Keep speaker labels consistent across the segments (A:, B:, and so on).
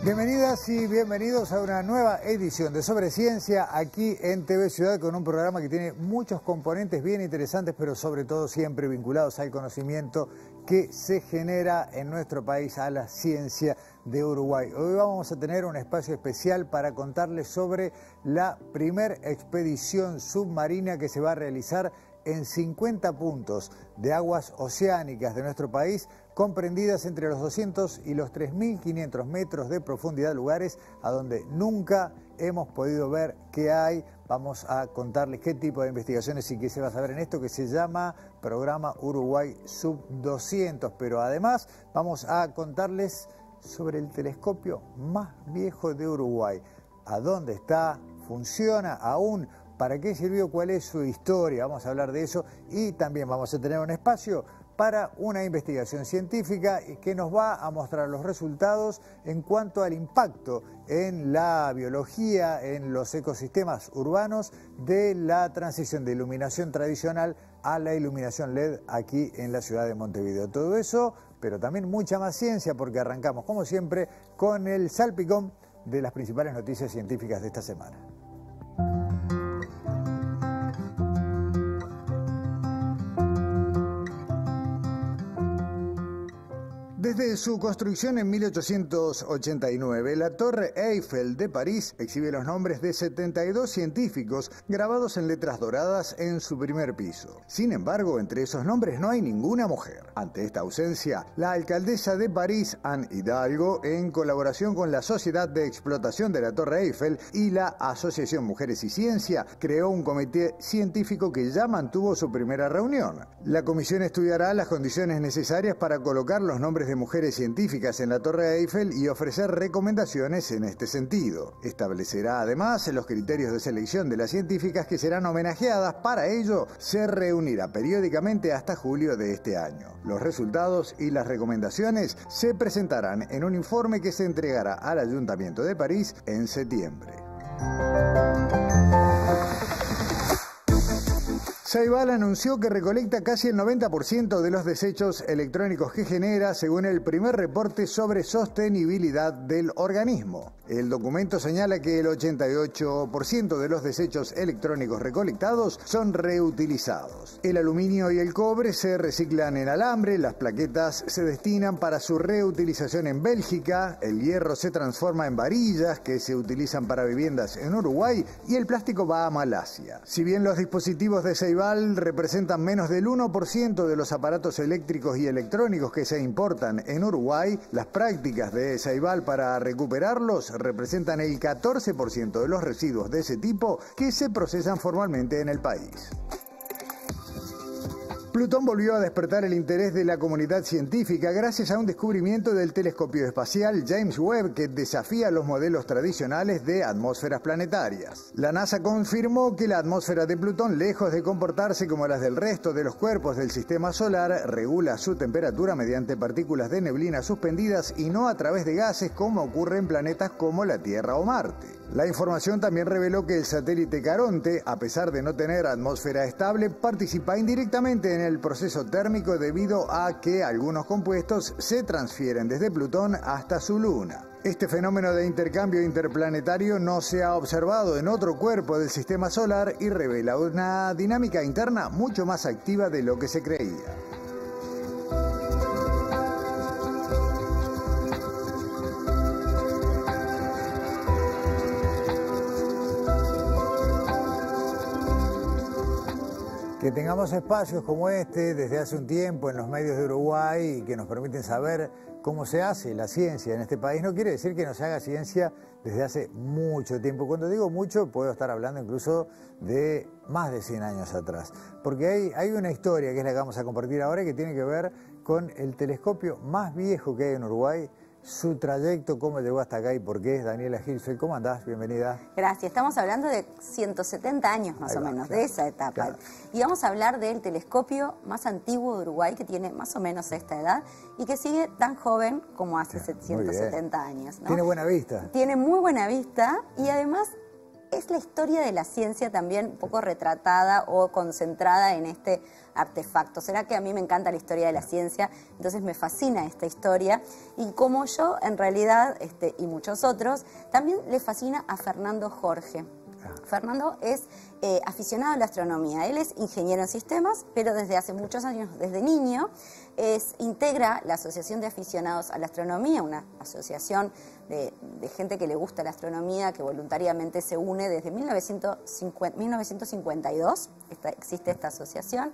A: Bienvenidas y bienvenidos a una nueva edición de Sobre Ciencia aquí en TV Ciudad, con un programa que tiene muchos componentes bien interesantes, pero sobre todo siempre vinculados al conocimiento que se genera en nuestro país, a la ciencia de Uruguay. Hoy vamos a tener un espacio especial para contarles sobre la primer expedición submarina que se va a realizar en 50 puntos de aguas oceánicas de nuestro país, comprendidas entre los 200 y los 3.500 metros de profundidad, lugares a donde nunca hemos podido ver qué hay. Vamos a contarles qué tipo de investigaciones y qué se va a saber en esto que se llama Programa Uruguay Sub 200, pero además vamos a contarles sobre el telescopio más viejo de Uruguay. ¿A dónde está? ¿Funciona aún? ¿Para qué sirvió? ¿Cuál es su historia? Vamos a hablar de eso y también vamos a tener un espacio para una investigación científica que nos va a mostrar los resultados en cuanto al impacto en la biología, en los ecosistemas urbanos, de la transición de iluminación tradicional a la iluminación LED aquí en la ciudad de Montevideo. Todo eso, pero también mucha más ciencia, porque arrancamos, como siempre, con el salpicón de las principales noticias científicas de esta semana. Desde su construcción en 1889, la Torre Eiffel de París exhibe los nombres de 72 científicos grabados en letras doradas en su primer piso. Sin embargo, entre esos nombres no hay ninguna mujer. Ante esta ausencia, la alcaldesa de París, Anne Hidalgo, en colaboración con la Sociedad de Explotación de la Torre Eiffel y la Asociación Mujeres y Ciencia, creó un comité científico que ya mantuvo su primera reunión. La comisión estudiará las condiciones necesarias para colocar los nombres de mujeres científicas en la Torre Eiffel y ofrecer recomendaciones en este sentido. Establecerá además los criterios de selección de las científicas que serán homenajeadas. Para ello, se reunirá periódicamente hasta julio de este año. Los resultados y las recomendaciones se presentarán en un informe que se entregará al Ayuntamiento de París en septiembre. Ceibal anunció que recolecta casi el 90% de los desechos electrónicos que genera, según el primer reporte sobre sostenibilidad del organismo. El documento señala que el 88% de los desechos electrónicos recolectados son reutilizados. El aluminio y el cobre se reciclan en alambre, las plaquetas se destinan para su reutilización en Bélgica, el hierro se transforma en varillas que se utilizan para viviendas en Uruguay y el plástico va a Malasia. Si bien los dispositivos de Ceibal representan menos del 1% de los aparatos eléctricos y electrónicos que se importan en Uruguay, las prácticas de Ceibal para recuperarlos representan el 14% de los residuos de ese tipo que se procesan formalmente en el país. Plutón volvió a despertar el interés de la comunidad científica gracias a un descubrimiento del telescopio espacial James Webb que desafía los modelos tradicionales de atmósferas planetarias. La NASA confirmó que la atmósfera de Plutón, lejos de comportarse como las del resto de los cuerpos del sistema solar, regula su temperatura mediante partículas de neblina suspendidas y no a través de gases como ocurre en planetas como la Tierra o Marte. La información también reveló que el satélite Caronte, a pesar de no tener atmósfera estable, participa indirectamente en el proceso térmico debido a que algunos compuestos se transfieren desde Plutón hasta su luna. Este fenómeno de intercambio interplanetario no se ha observado en otro cuerpo del sistema solar y revela una dinámica interna mucho más activa de lo que se creía. Que tengamos espacios como este desde hace un tiempo en los medios de Uruguay y que nos permiten saber cómo se hace la ciencia en este país no quiere decir que no se haga ciencia desde hace mucho tiempo. Cuando digo mucho, puedo estar hablando incluso de más de 100 años atrás. Porque hay una historia que es la que vamos a compartir ahora y que tiene que ver con el telescopio más viejo que hay en Uruguay, su trayecto, cómo llegó hasta acá y por qué. Daniela Gilfeld, ¿cómo andás? Bienvenida.
B: Gracias. Estamos hablando de 170 años más o menos, claro, de esa etapa. Claro. Y vamos a hablar del telescopio más antiguo de Uruguay, que tiene más o menos esta edad y que sigue tan joven como hace 170 años, ¿no?
A: Tiene buena vista.
B: Tiene muy buena vista y además es la historia de la ciencia también un poco retratada o concentrada en este artefacto. Será que a mí me encanta la historia de la ciencia, entonces me fascina esta historia, y como yo, en realidad, y muchos otros, también le fascina a Fernando Jorge. Fernando es aficionado a la astronomía. Él es ingeniero en sistemas, pero desde hace muchos años, desde niño, integra la Asociación de Aficionados a la Astronomía, una asociación de gente que le gusta la astronomía, que voluntariamente se une desde 1952, existe esta asociación,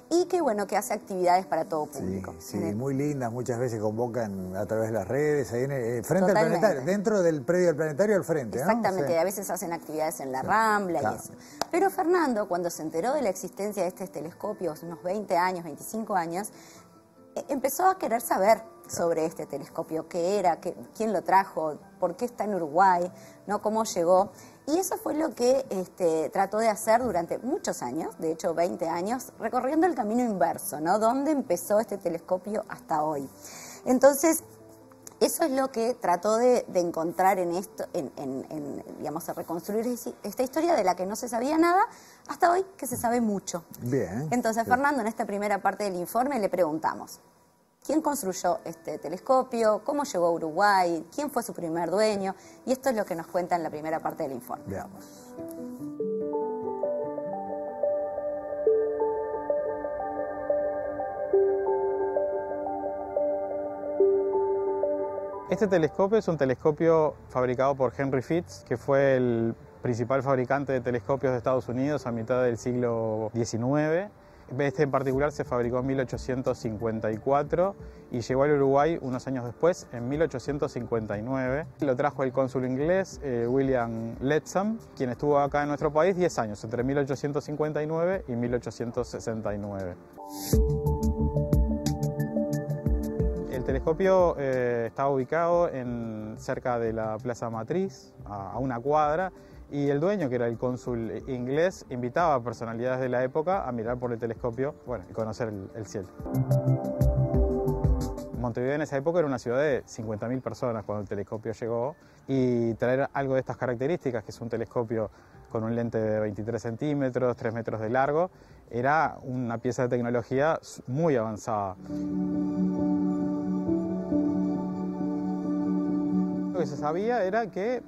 B: y que bueno, que hace actividades para todo público.
A: Sí, muy lindas, muchas veces convocan a través de las redes, ahí frente al planetario, dentro del predio del planetario al frente, ¿no?
B: Exactamente,
A: Sí.
B: A veces hacen actividades en la Rambla y eso. Pero Fernando, cuando se enteró de la existencia de este telescopio, unos 20 años, 25 años, empezó a querer saber sobre este telescopio, qué era, quién lo trajo, por qué está en Uruguay, ¿no? Cómo llegó. Y eso fue lo que trató de hacer durante muchos años, de hecho 20 años, recorriendo el camino inverso, ¿no? ¿Dónde empezó este telescopio hasta hoy? Entonces, eso es lo que trató de encontrar en esto, digamos, a reconstruir esta historia de la que no se sabía nada, hasta hoy que se sabe mucho.
A: Bien.
B: Entonces, Fernando, en esta primera parte del informe le preguntamos: ¿quién construyó este telescopio? ¿Cómo llegó a Uruguay? ¿Quién fue su primer dueño? Y esto es lo que nos cuenta en la primera parte del informe.
A: Veamos.
C: Este telescopio es un telescopio fabricado por Henry Fitts, que fue el principal fabricante de telescopios de Estados Unidos a mitad del siglo XIX. Este en particular se fabricó en 1854 y llegó al Uruguay unos años después, en 1859. Lo trajo el cónsul inglés William Leadsom, quien estuvo acá en nuestro país 10 años, entre 1859 y 1869. El telescopio estaba ubicado cerca de la Plaza Matriz, a una cuadra, y el dueño, que era el cónsul inglés, invitaba a personalidades de la época a mirar por el telescopio, y conocer el cielo. Montevideo en esa época era una ciudad de 50.000 personas cuando el telescopio llegó, y traer algo de estas características, que es un telescopio con un lente de 23 centímetros, 3 metros de largo, era una pieza de tecnología muy avanzada. Lo que se sabía era que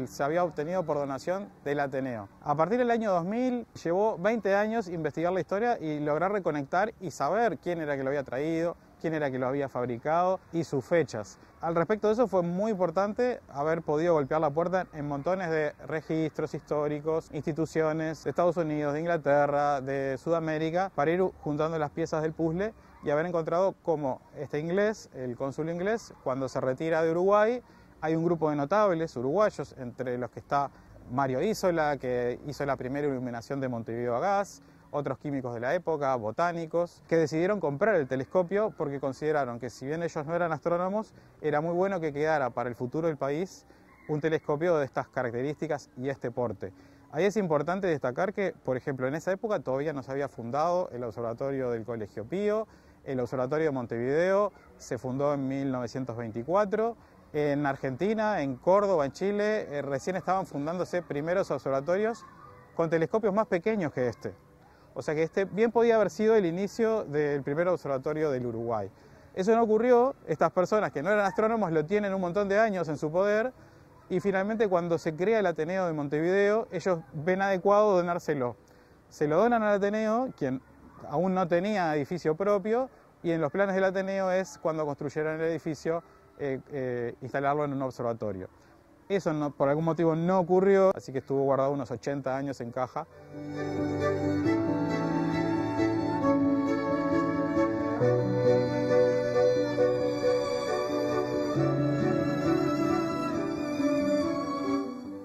C: se había obtenido por donación del Ateneo. A partir del año 2000 llevó 20 años investigar la historia y lograr reconectar y saber quién era que lo había traído, quién era que lo había fabricado y sus fechas. Al respecto de eso fue muy importante haber podido golpear la puerta en montones de registros históricos, instituciones de Estados Unidos, de Inglaterra, de Sudamérica, para ir juntando las piezas del puzzle y haber encontrado cómo este inglés, el cónsul inglés, cuando se retira de Uruguay, hay un grupo de notables uruguayos, entre los que está Mario Isola, que hizo la primera iluminación de Montevideo a gas, otros químicos de la época, botánicos, que decidieron comprar el telescopio porque consideraron que, si bien ellos no eran astrónomos, era muy bueno que quedara para el futuro del país un telescopio de estas características y este porte. Ahí es importante destacar que, por ejemplo, en esa época todavía no se había fundado el observatorio del Colegio Pío, el observatorio de Montevideo se fundó en 1924, en Argentina, en Córdoba, en Chile, recién estaban fundándose primeros observatorios con telescopios más pequeños que este. O sea que este bien podía haber sido el inicio del primer observatorio del Uruguay. Eso no ocurrió, estas personas que no eran astrónomos lo tienen un montón de años en su poder, y finalmente cuando se crea el Ateneo de Montevideo, ellos ven adecuado donárselo. Se lo donan al Ateneo, quien aún no tenía edificio propio, y en los planes del Ateneo es, cuando construyeron el edificio, instalarlo en un observatorio. Eso por algún motivo no ocurrió, así que estuvo guardado unos 80 años en caja.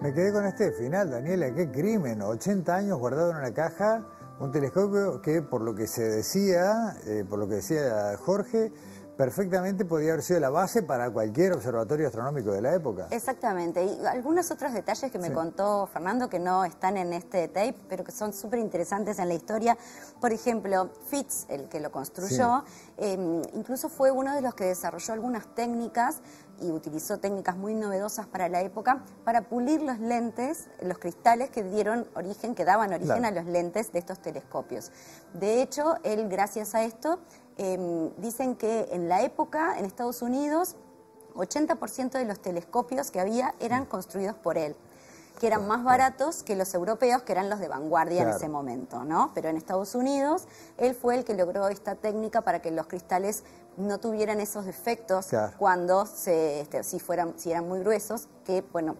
A: Me quedé con este final, Daniela, qué crimen, 80 años guardado en una caja, un telescopio que, por lo que se decía, por lo que decía Jorge, perfectamente podía haber sido la base para cualquier observatorio astronómico de la época.
B: Exactamente, y algunos otros detalles que me contó Fernando que no están en este tape, pero que son súper interesantes en la historia. Por ejemplo, Fitts, el que lo construyó, incluso fue uno de los que desarrolló algunas técnicas y utilizó técnicas muy novedosas para la época para pulir los lentes, los cristales que daban origen
A: Claro.
B: a los lentes de estos telescopios. De hecho, él, gracias a esto, dicen que en la época, en Estados Unidos, 80% de los telescopios que había eran construidos por él, que eran más baratos que los europeos, que eran los de vanguardia en ese momento, ¿no? Pero en Estados Unidos, él fue el que logró esta técnica para que los cristales no tuvieran esos defectos cuando si eran muy gruesos, que, bueno,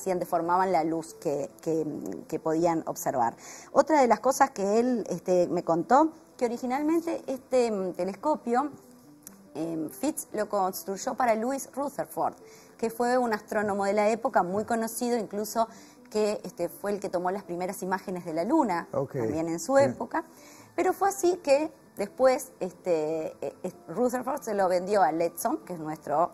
B: deformaban la luz que podían observar. Otra de las cosas que él me contó, que originalmente este telescopio, Fitz lo construyó para Louis Rutherford, que fue un astrónomo de la época muy conocido, incluso que fue el que tomó las primeras imágenes de la Luna, también en su época. Pero fue así que después Rutherford se lo vendió a Letson, que es nuestro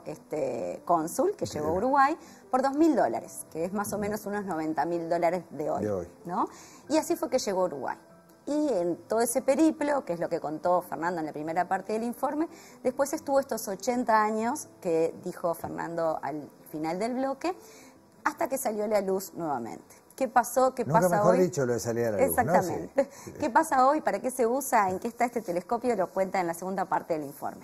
B: cónsul, que llegó a Uruguay, por $2.000, que es más o menos unos $90.000 de hoy, ¿no? Y así fue que llegó a Uruguay. Y en todo ese periplo, que es lo que contó Fernando en la primera parte del informe, después estuvo estos 80 años que dijo Fernando al final del bloque, hasta que salió a la luz nuevamente. ¿Qué pasó? ¿Qué pasa hoy?
A: Nunca mejor dicho lo de salir a la luz,
B: exactamente.
A: ¿no? Sí.
B: ¿Qué pasa hoy? ¿Para qué se usa? ¿En qué está este telescopio? Lo cuenta en la segunda parte del informe.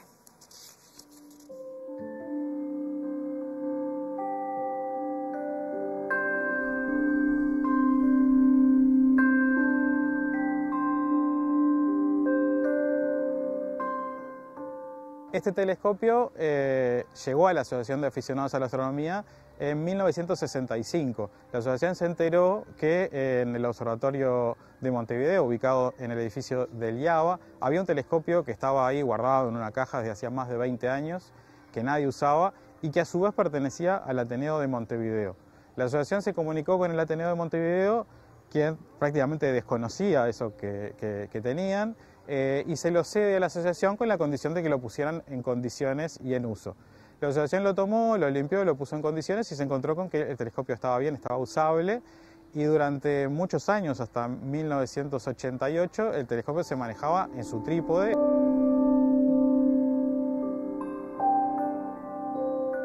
C: Este telescopio llegó a la Asociación de Aficionados a la Astronomía en 1965. La asociación se enteró que en el Observatorio de Montevideo, ubicado en el edificio del IABA, había un telescopio que estaba ahí guardado en una caja desde hacía más de 20 años, que nadie usaba y que a su vez pertenecía al Ateneo de Montevideo. La asociación se comunicó con el Ateneo de Montevideo, quien prácticamente desconocía eso que tenían, y se lo cede a la asociación con la condición de que lo pusieran en condiciones y en uso. La asociación lo tomó, lo limpió, lo puso en condiciones y se encontró con que el telescopio estaba bien, estaba usable, y durante muchos años, hasta 1988, el telescopio se manejaba en su trípode.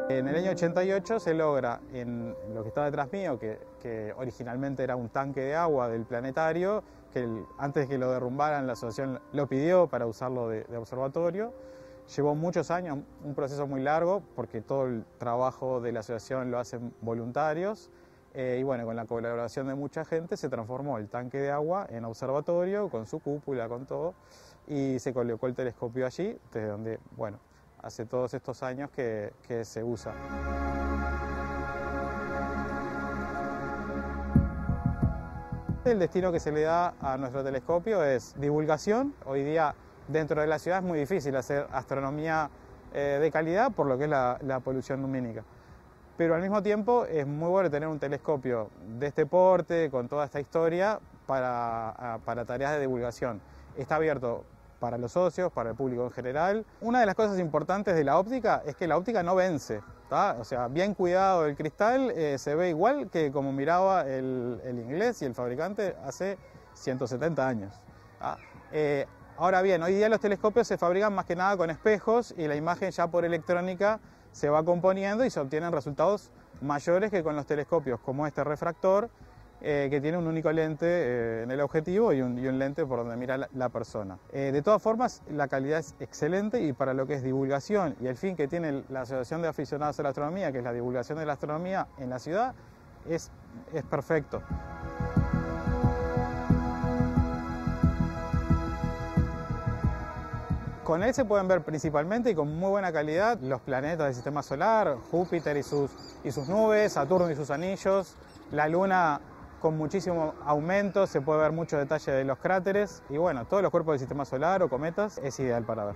C: En el año 88 se logra, en lo que está detrás mío, que originalmente era un tanque de agua del planetario, que antes de que lo derrumbaran la asociación lo pidió para usarlo de observatorio. Llevó muchos años, un proceso muy largo, porque todo el trabajo de la asociación lo hacen voluntarios. Y bueno, con la colaboración de mucha gente se transformó el tanque de agua en observatorio, con su cúpula, con todo, y se colocó el telescopio allí, desde donde, bueno, hace todos estos años que se usa. El destino que se le da a nuestro telescopio es divulgación. Hoy día dentro de la ciudad es muy difícil hacer astronomía de calidad por lo que es la polución lumínica. Pero al mismo tiempo es muy bueno tener un telescopio de este porte, con toda esta historia, para tareas de divulgación. Está abierto para los socios, para el público en general. Una de las cosas importantes de la óptica es que la óptica no vence, ¿tá? O sea, bien cuidado el cristal, se ve igual que como miraba el inglés y el fabricante hace 170 años. ¿Tá? Ahora bien, hoy día los telescopios se fabrican más que nada con espejos y la imagen ya por electrónica se va componiendo y se obtienen resultados mayores que con los telescopios como este refractor, que tiene un único lente en el objetivo y un lente por donde mira la persona. De todas formas, la calidad es excelente y para lo que es divulgación y el fin que tiene la Asociación de Aficionados a la Astronomía, que es la divulgación de la astronomía en la ciudad, es perfecto. Con él se pueden ver principalmente y con muy buena calidad los planetas del sistema solar, Júpiter y sus nubes, Saturno y sus anillos, la Luna con muchísimo aumento, se puede ver mucho detalle de los cráteres y bueno, todos los cuerpos del sistema solar o cometas es ideal para ver.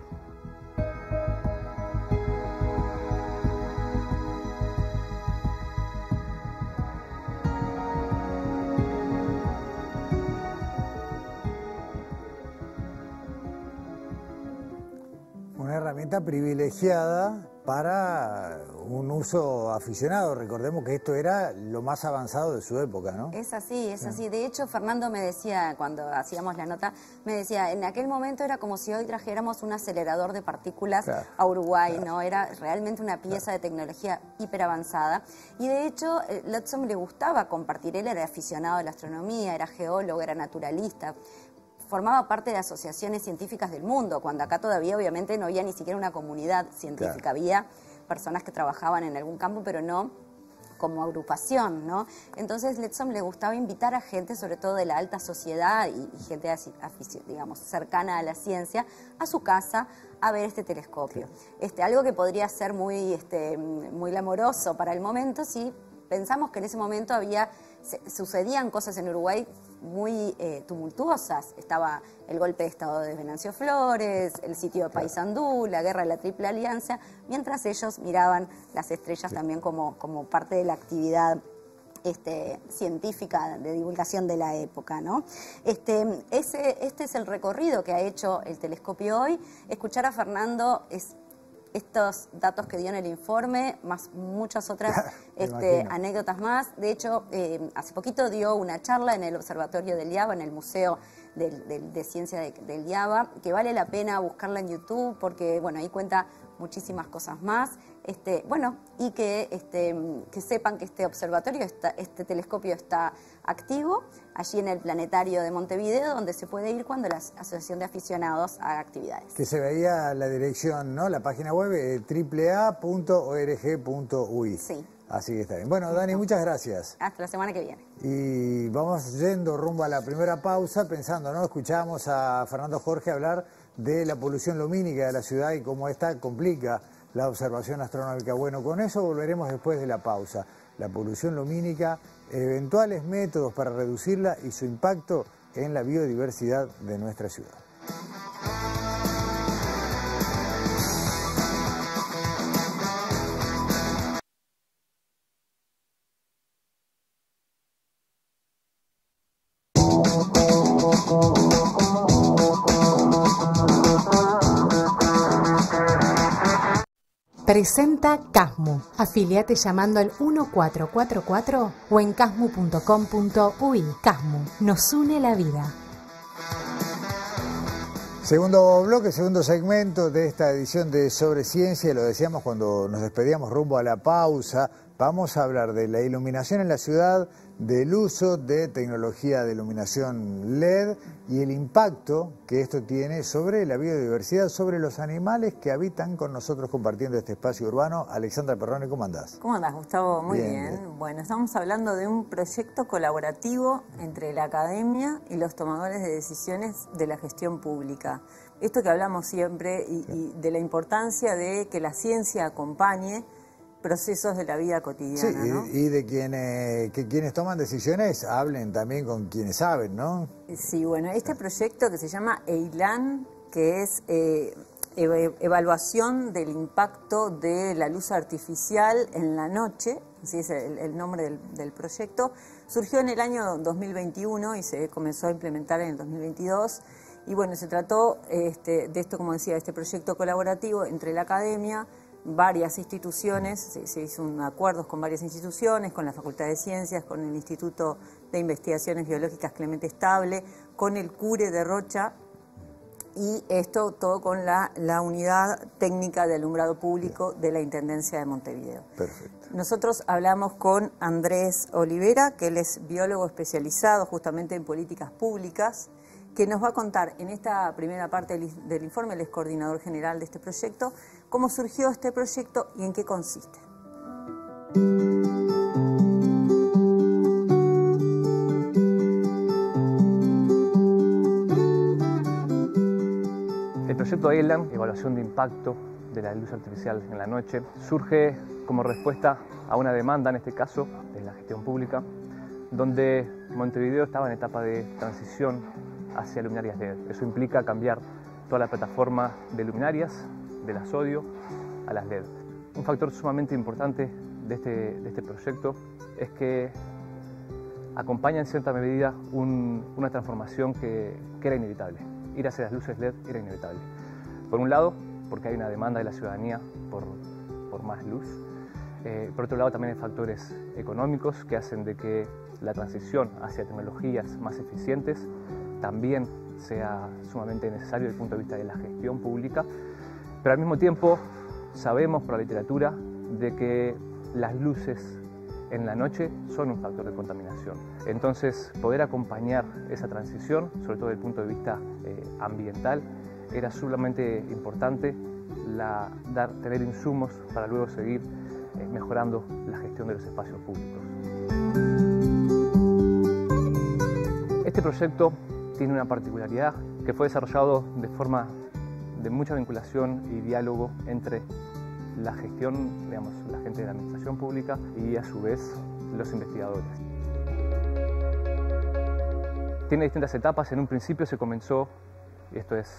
A: Una herramienta privilegiada para un uso aficionado. Recordemos que esto era lo más avanzado de su época, ¿no?
B: Es así, es así. De hecho, Fernando me decía, cuando hacíamos la nota, me decía, en aquel momento era como si hoy trajéramos un acelerador de partículas a Uruguay, ¿no? Era realmente una pieza de tecnología hiper avanzada. Y de hecho, Leadsom le gustaba compartir. Él era aficionado a la astronomía, era geólogo, era naturalista. Formaba parte de asociaciones científicas del mundo, cuando acá todavía obviamente no había ni siquiera una comunidad científica. Había personas que trabajaban en algún campo, pero no como agrupación, ¿no? Entonces Leadsom le gustaba invitar a gente, sobre todo de la alta sociedad y gente, digamos, cercana a la ciencia, a su casa a ver este telescopio. Algo que podría ser muy glamoroso para el momento si pensamos que en ese momento sucedían cosas en Uruguay muy tumultuosas. Estaba el golpe de Estado de Venancio Flores, el sitio de Paysandú, la guerra de la Triple Alianza, mientras ellos miraban las estrellas también como parte de la actividad científica de divulgación de la época, ¿no? Este es el recorrido que ha hecho el telescopio hoy. Escuchar a Fernando estos datos que dio en el informe, más muchas otras anécdotas más. De hecho, hace poquito dio una charla en el Observatorio del IABA, en el Museo de Ciencia del IABA, que vale la pena buscarla en YouTube porque, bueno, ahí cuenta muchísimas cosas más. Y que sepan que este observatorio, este telescopio está activo allí en el Planetario de Montevideo, donde se puede ir cuando la Asociación de Aficionados haga actividades.
A: Que se veía la dirección, ¿no? La página web aaa.org.ui.
B: Sí.
A: Así que está bien. Bueno, Dani, muchas gracias.
B: Hasta la semana que viene.
A: Y vamos yendo rumbo a la primera pausa, pensando, ¿no? Escuchamos a Fernando Jorge hablar de la polución lumínica de la ciudad y cómo esta complica la observación astronómica. Bueno, con eso volveremos después de la pausa. La polución lumínica, eventuales métodos para reducirla y su impacto en la biodiversidad de nuestra ciudad.
D: Presenta Casmu. Afiliate llamando al 1444 o en casmu.com.uy. Casmu, nos une la vida.
A: Segundo bloque, segundo segmento de esta edición de Sobre Ciencia. Lo decíamos cuando nos despedíamos rumbo a la pausa. Vamos a hablar de la iluminación en la ciudad, del uso de tecnología de iluminación LED y el impacto que esto tiene sobre la biodiversidad, sobre los animales que habitan con nosotros compartiendo este espacio urbano. Alexandra Perrone, ¿cómo andás?
E: ¿Cómo andás, Gustavo? Muy
A: Bien.
E: bien. Bueno, estamos hablando de un proyecto colaborativo entre la academia y los tomadores de decisiones de la gestión pública. Esto que hablamos siempre y de la importancia de que la ciencia acompañe procesos de la vida cotidiana,
A: Sí,
E: ¿no?
A: y de quienes toman decisiones hablen también con quienes saben, ¿no?
E: Sí, bueno, este proyecto que se llama EILAN, que es evaluación del impacto de la luz artificial en la noche, así es el nombre del proyecto, surgió en el año 2021 y se comenzó a implementar en el 2022. Y bueno, se trató de esto, como decía, este proyecto colaborativo entre la academia, varias instituciones, se hizo acuerdos con varias instituciones, con la Facultad de Ciencias, con el Instituto de Investigaciones Biológicas Clemente Estable, con el CURE de Rocha, y esto todo con la Unidad Técnica de Alumbrado Público de la Intendencia de Montevideo.
A: Perfecto.
E: Nosotros hablamos con Andrés Olivera, que él es biólogo especializado justamente en políticas públicas, que nos va a contar en esta primera parte del informe, él es coordinador general de este proyecto, cómo surgió este proyecto y en qué consiste.
F: El proyecto EILAN, Evaluación de Impacto de la Luz Artificial en la Noche, surge como respuesta a una demanda, en este caso, de la gestión pública, donde Montevideo estaba en etapa de transición hacia luminarias LED. Eso implica cambiar toda la plataforma de luminarias, de la sodio, a las LED. Un factor sumamente importante de este proyecto es que acompaña en cierta medida una transformación que era inevitable. Ir hacia las luces LED era inevitable. Por un lado, porque hay una demanda de la ciudadanía por por más luz. Por otro lado, también hay factores económicos que hacen de que la transición hacia tecnologías más eficientes también sea sumamente necesario desde el punto de vista de la gestión pública, pero al mismo tiempo sabemos por la literatura de que las luces en la noche son un factor de contaminación. Entonces, poder acompañar esa transición, sobre todo desde el punto de vista ambiental, era sumamente importante tener insumos para luego seguir mejorando la gestión de los espacios públicos. Este proyecto tiene una particularidad que fue desarrollado de forma de mucha vinculación y diálogo entre la gestión, digamos, la gente de la administración pública y a su vez los investigadores. Tiene distintas etapas. En un principio se comenzó, y esto es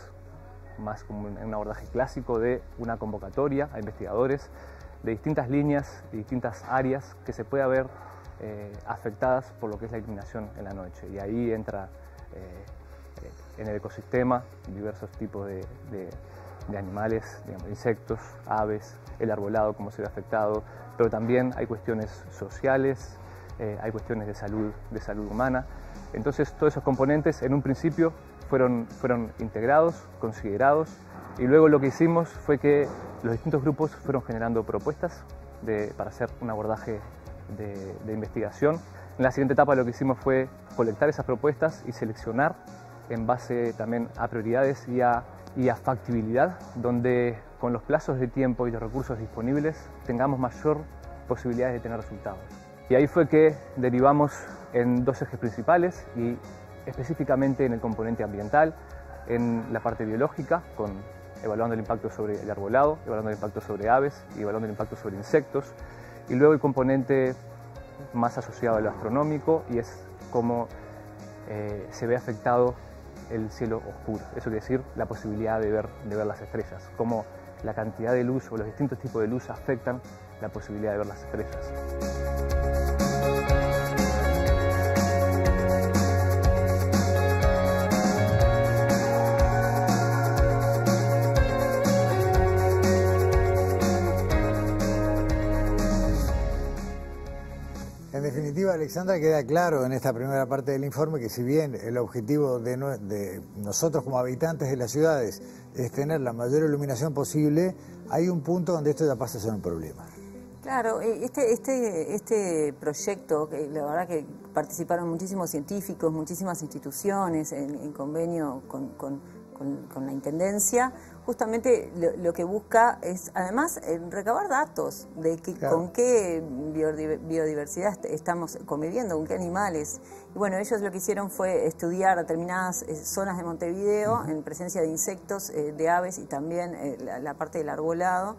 F: más como un abordaje clásico, de una convocatoria a investigadores de distintas líneas y distintas áreas que se pueda ver afectadas por lo que es la iluminación en la noche. Y ahí entra en el ecosistema diversos tipos de animales, digamos, insectos, aves, el arbolado, cómo se ve afectado, pero también hay cuestiones sociales, hay cuestiones de salud humana. Entonces, todos esos componentes en un principio fueron integrados, considerados, y luego lo que hicimos fue que los distintos grupos fueron generando propuestas para hacer un abordaje de investigación. En la siguiente etapa lo que hicimos fue colectar esas propuestas y seleccionar en base también a prioridades y a factibilidad, donde con los plazos de tiempo y los recursos disponibles tengamos mayor posibilidades de tener resultados. Y ahí fue que derivamos en dos ejes principales y específicamente en el componente ambiental, en la parte biológica, evaluando el impacto sobre el arbolado, evaluando el impacto sobre aves y evaluando el impacto sobre insectos, y luego el componente más asociado a lo astronómico, y es cómo se ve afectado el cielo oscuro. Eso quiere decir la posibilidad de ver las estrellas, cómo la cantidad de luz o los distintos tipos de luz afectan la posibilidad de ver las estrellas.
A: En definitiva, Alexandra, queda claro en esta primera parte del informe que si bien el objetivo de nosotros como habitantes de las ciudades es tener la mayor iluminación posible, hay un punto donde esto ya pasa a ser un problema.
E: Claro, este proyecto, que la verdad que participaron muchísimos científicos, muchísimas instituciones en convenio con la Intendencia, justamente lo que busca es además recabar datos de con qué biodiversidad estamos conviviendo, con qué animales. Y bueno, ellos lo que hicieron fue estudiar determinadas zonas de Montevideo en presencia de insectos, de aves y también la parte del arbolado.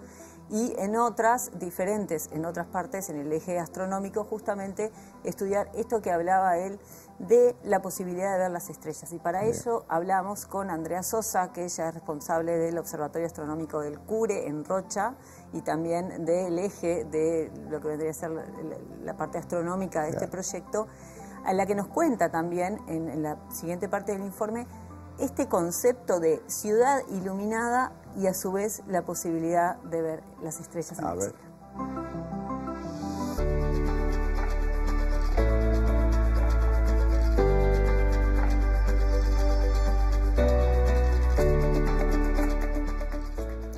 E: Y en otras diferentes, en otras partes, en el eje astronómico, justamente estudiar esto que hablaba él de la posibilidad de ver las estrellas. Y para ello hablamos con Andrea Sosa, que ella es responsable del Observatorio Astronómico del Cure en Rocha y también del eje de lo que vendría a ser la parte astronómica de este proyecto, a la que nos cuenta también en la siguiente parte del informe este concepto de ciudad iluminada y a su vez la posibilidad de ver las estrellas en el cielo.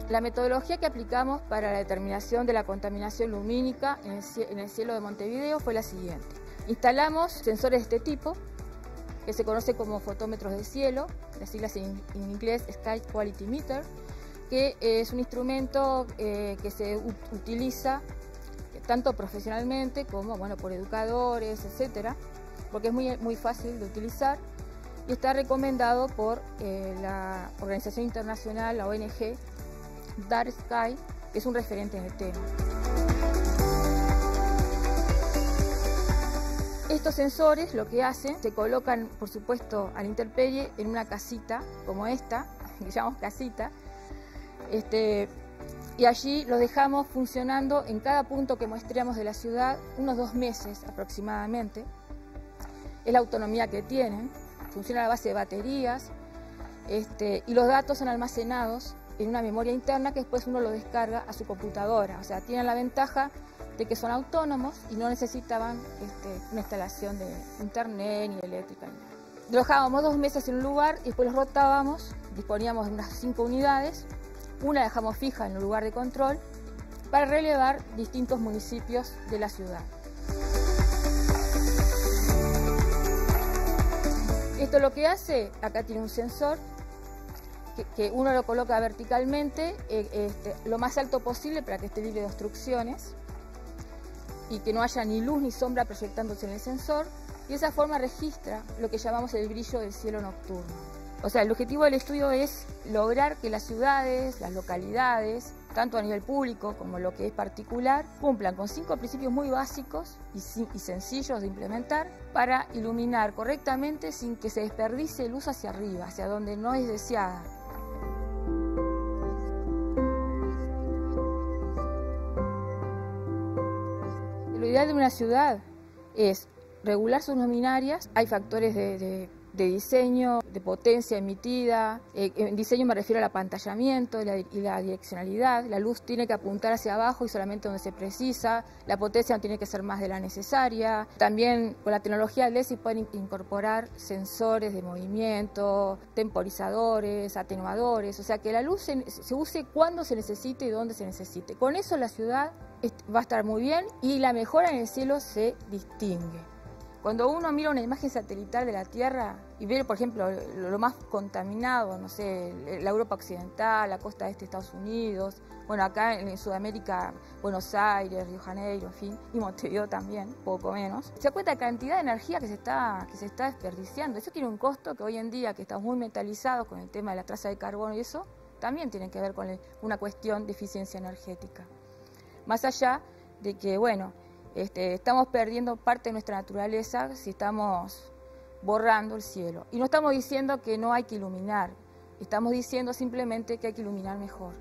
G: La metodología que aplicamos para la determinación de la contaminación lumínica en el cielo de Montevideo fue la siguiente. Instalamos sensores de este tipo, que se conoce como fotómetros de cielo, las siglas en inglés Sky Quality Meter, que es un instrumento que se utiliza tanto profesionalmente como por educadores, etcétera, porque es muy fácil de utilizar y está recomendado por la organización internacional, la ONG Dark Sky, que es un referente en el tema. Estos sensores lo que hacen, se colocan por supuesto a la intemperie en una casita como esta, que llamamos casita, y allí los dejamos funcionando en cada punto que muestreamos de la ciudad unos 2 meses aproximadamente. Es la autonomía que tienen, funciona a base de baterías, y los datos son almacenados en una memoria interna que después uno lo descarga a su computadora. O sea, tienen la ventaja de que son autónomos y no necesitaban una instalación de internet ni eléctrica. Lo dejábamos 2 meses en un lugar y después los rotábamos, disponíamos de unas 5 unidades, una dejamos fija en el lugar de control para relevar distintos municipios de la ciudad. Esto lo que hace, acá tiene un sensor, que uno lo coloca verticalmente, lo más alto posible para que esté libre de obstrucciones y que no haya ni luz ni sombra proyectándose en el sensor, y de esa forma registra lo que llamamos el brillo del cielo nocturno. O sea, el objetivo del estudio es lograr que las ciudades, las localidades, tanto a nivel público como lo que es particular, cumplan con 5 principios muy básicos y sencillos de implementar para iluminar correctamente sin que se desperdicie luz hacia arriba, hacia donde no es deseada. Lo ideal de una ciudad es regular sus luminarias. Hay factores de diseño, de potencia emitida. En diseño me refiero al apantallamiento y la direccionalidad. La luz tiene que apuntar hacia abajo y solamente donde se precisa. La potencia no tiene que ser más de la necesaria. También con la tecnología LED se pueden incorporar sensores de movimiento, temporizadores, atenuadores. O sea, que la luz se use cuando se necesite y donde se necesite. Con eso la ciudad va a estar muy bien y la mejora en el cielo se distingue. Cuando uno mira una imagen satelital de la Tierra y ve, por ejemplo, lo más contaminado, no sé, la Europa occidental, la costa este de Estados Unidos, bueno, acá en Sudamérica, Buenos Aires, Río de Janeiro, en fin, y Montevideo también, poco menos, se da cuenta de la cantidad de energía que se está desperdiciando. Eso tiene un costo que hoy en día, que estamos muy metalizados con el tema de la traza de carbono y eso, también tiene que ver con una cuestión de eficiencia energética. Más allá de que, bueno, estamos perdiendo parte de nuestra naturaleza si estamos borrando el cielo. Y no estamos diciendo que no hay que iluminar, estamos diciendo simplemente que hay que iluminar mejor.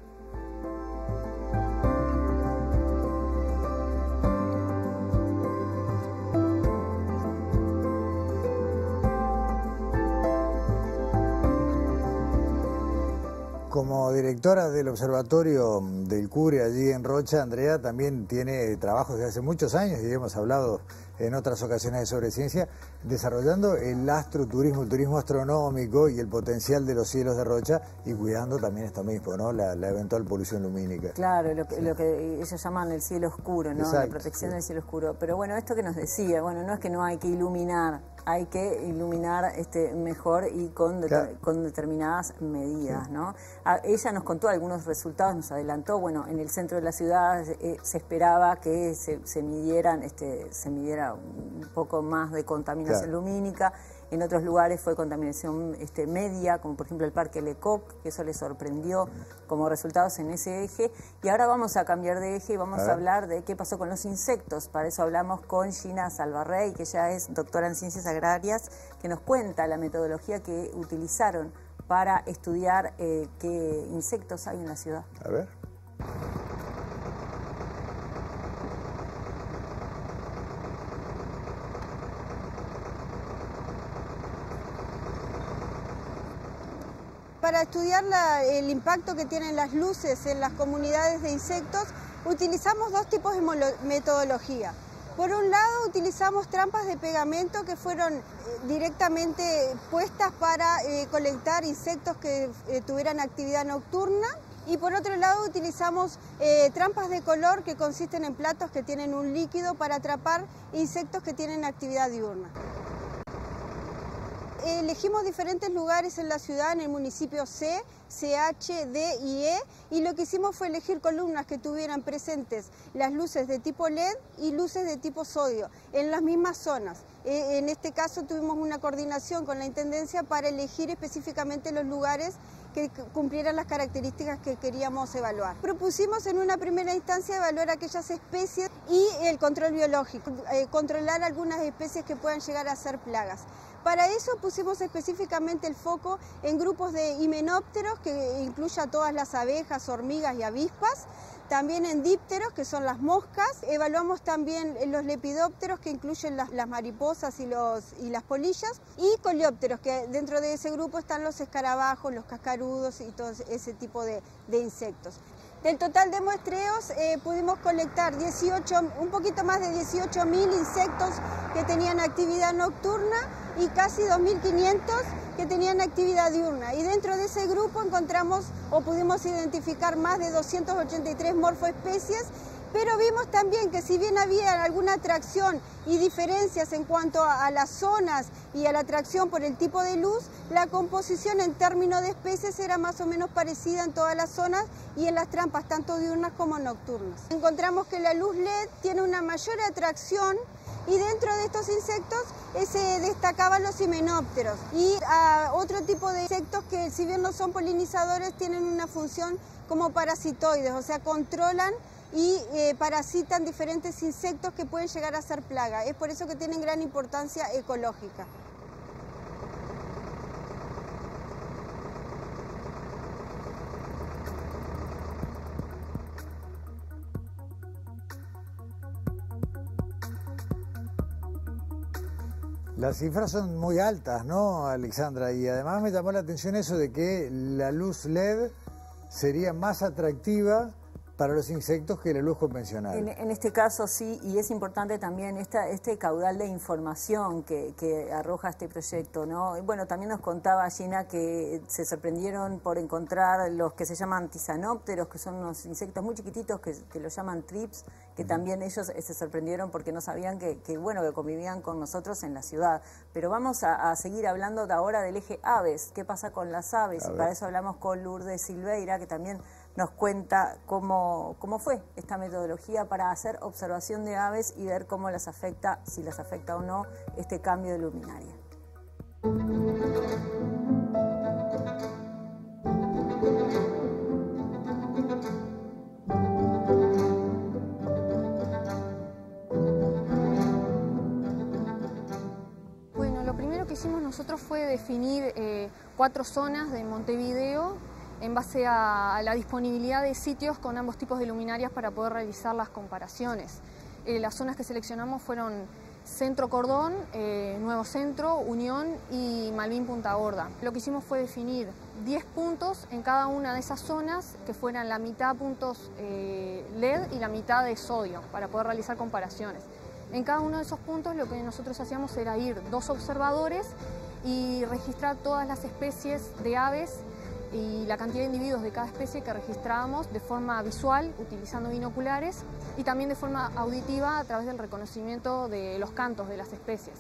A: Como directora del Observatorio del Cubre allí en Rocha, Andrea también tiene trabajos desde hace muchos años, y hemos hablado en otras ocasiones de sobre ciencia, desarrollando el astroturismo, el turismo astronómico y el potencial de los cielos de Rocha, y cuidando también esto mismo, ¿no? La eventual polución lumínica.
E: Claro, lo que ellos llaman el cielo oscuro, ¿no?
A: Exacto,
E: la protección
A: sí.
E: del cielo oscuro. Pero bueno, esto que nos decía, bueno, no es que no hay que iluminar, hay que iluminar mejor y con determinadas medidas, sí. ¿no? Ella nos contó algunos resultados, nos adelantó, bueno, en el centro de la ciudad se esperaba que se midiera un poco más de contaminación lumínica. En otros lugares fue contaminación media, como por ejemplo el Parque Lecoq, que eso le sorprendió como resultados en ese eje. Y ahora vamos a cambiar de eje y vamos a hablar de qué pasó con los insectos. Para eso hablamos con Gina Salvarrey, que ella es doctora en Ciencias Agrarias, que nos cuenta la metodología que utilizaron para estudiar qué insectos hay en la ciudad.
A: A ver.
H: Para estudiar el impacto que tienen las luces en las comunidades de insectos, utilizamos 2 tipos de metodología. Por un lado, utilizamos trampas de pegamento que fueron directamente puestas para colectar insectos que tuvieran actividad nocturna. Y por otro lado, utilizamos trampas de color que consisten en platos que tienen un líquido para atrapar insectos que tienen actividad diurna. Elegimos diferentes lugares en la ciudad, en el municipio C, CH, D y E, y lo que hicimos fue elegir columnas que tuvieran presentes las luces de tipo LED y luces de tipo sodio en las mismas zonas. En este caso tuvimos una coordinación con la Intendencia para elegir específicamente los lugares que cumplieran las características que queríamos evaluar. Propusimos en una primera instancia evaluar aquellas especies y el control biológico, controlar algunas especies que puedan llegar a ser plagas. Para eso pusimos específicamente el foco en grupos de himenópteros, que incluye a todas las abejas, hormigas y avispas. También en dípteros, que son las moscas. Evaluamos también los lepidópteros, que incluyen las mariposas y las polillas. Y coleópteros, que dentro de ese grupo están los escarabajos, los cascarudos y todo ese tipo de insectos. Del total de muestreos pudimos colectar un poquito más de 18.000 insectos que tenían actividad nocturna y casi 2.500 que tenían actividad diurna. Y dentro de ese grupo encontramos o pudimos identificar más de 283 morfoespecies, pero vimos también que si bien había alguna atracción y diferencias en cuanto a las zonas y a la atracción por el tipo de luz, la composición en términos de especies era más o menos parecida en todas las zonas y en las trampas, tanto diurnas como nocturnas. Encontramos que la luz LED tiene una mayor atracción y dentro de estos insectos se destacaban los himenópteros y otro tipo de insectos que, si bien no son polinizadores, tienen una función como parasitoides, o sea, controlan y parasitan diferentes insectos que pueden llegar a ser plaga. Es por eso que tienen gran importancia ecológica.
A: Las cifras son muy altas, ¿no, Alexandra? Y además me llamó la atención eso de que la luz LED sería más atractiva para los insectos que la luz convencional.
E: En este caso sí, y es importante también este caudal de información que arroja este proyecto, ¿no? Y bueno, también nos contaba Gina que se sorprendieron por encontrar los que se llaman tisanópteros, que son unos insectos muy chiquititos que los llaman trips, que también ellos se sorprendieron porque no sabían que convivían con nosotros en la ciudad. Pero vamos a seguir hablando de ahora del eje aves, qué pasa con las aves, y para eso hablamos con Lourdes Silveira, que también nos cuenta cómo fue esta metodología para hacer observación de aves y ver cómo las afecta, si las afecta o no, este cambio de luminaria.
G: Bueno, lo primero que hicimos nosotros fue definir 4 zonas de Montevideo en base a la disponibilidad de sitios con ambos tipos de luminarias para poder realizar las comparaciones. Las zonas que seleccionamos fueron Centro Cordón, Nuevo Centro, Unión y Malvin Punta Gorda. Lo que hicimos fue definir 10 puntos en cada una de esas zonas que fueran la mitad puntos LED y la mitad de sodio para poder realizar comparaciones. En cada uno de esos puntos lo que nosotros hacíamos era ir 2 observadores y registrar todas las especies de aves y la cantidad de individuos de cada especie que registrábamos de forma visual, utilizando binoculares, y también de forma auditiva a través del reconocimiento de los cantos de las especies.